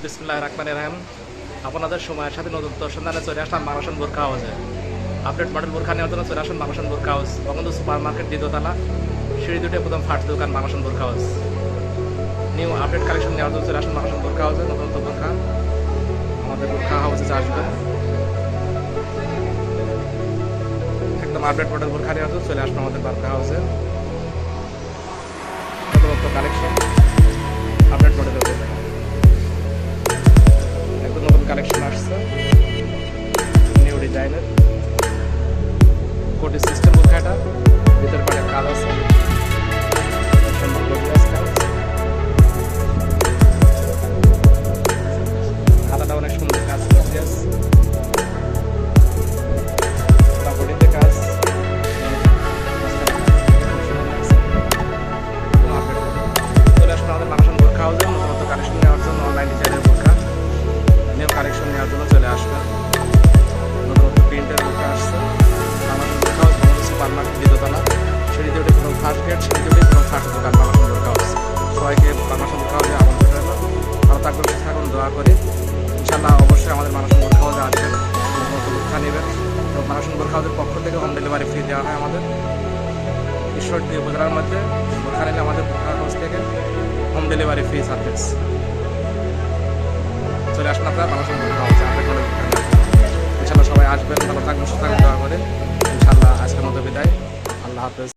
বিসমিল্লাহির রহমানির রহিম। আপনাদের সময়ের সাথে নতুনত্ব সন্ধানে চলে আসলাম মানসন বোরখা হাউসে। আপডেট মডেল বোরখা নেওয়ার জন্য চলে আসুন মানসন বোরখা হাউস, বঙ্গবন্ধু সুপার মার্কেট, দ্বিতীয়তলা, সিঁড়ি দুটো, প্রথম ফার্স্ট দোকান মানসন বোরখা হাউস। নিউ আপডেট কালেকশন নেওয়ার জন্য চলে আসুন মানসন বোরখা হাউসে। নতুনত্ব বোরখা আমাদের বোরখা হাউসে আসবেন। একদম আপডেট মডেল বোরখা নেওয়ার জন্য চলে আসবেন আমাদের বোরখা হাউসে। নতুনত্ব কালেকশন, আপডেট মডেলের বোরখা, একদম নতুন কালেকশন আসছে, নিউ ডিজাইনের কোটি সিস্টেম বোরখাটা, ভিতর পারে কাজ আছে, সুন্দর গর্জিয়াস কাজ, হাতাটা অনেক সুন্দর কাজ, গর্জিয়াস বডিতে কাজ। চলে আসুন আমাদের মানসন বোরখা হাউসে নতুন কালেকশন নেওয়ার জন্য। অনলাইন ডিজাইনের বোরখা নিউ কালেকশন নেওয়ার জন্য চলে আসবেন। নতুন প্রিন্টের বোরখা আসছে। মানসন বোরখা হাউস, বঙ্গবন্ধু সুপার মার্কেট, দ্বিতীয়তলা, সিঁড়ি দুটি, প্রথম ফার্স্ট গেট, সিঁড়ি দুটি, প্রথম ফার্স্ট দোকান মানসন বোরখা হাউস। সবাইকে মানসন বোরখা হাউসে আমন্ত্রণ রইল। ভালো থাকবেন, সুস্থ থাকুন, দোয়া করি। ইনশাআল্লাহ অবশ্যই আমাদের মানসন বোরখা হাউসে আসবেন, নতুন বোরখা নেবেন। তো মানসন বোরখা হাউসের পক্ষ থেকে হোম ডেলিভারি ফ্রি দেওয়া হয় আমাদের। ঈশ্বরদী উপজেলার মধ্যে বোরখা নিলে আমাদের বোরখা হাউস থেকে হোম ডেলিভারি ফ্রি সার্ভিস। চলে আসুন আপনারা মানসন বোরখা হাউসে। ইনশাআল্লাহ সবাই আসবেন, ভালো থাকবেন, সুস্থ থাকবেন, দোয়া করে। ইনশাআল্লাহ আজকের মতো বিদায়, আল্লাহ হাফেজ।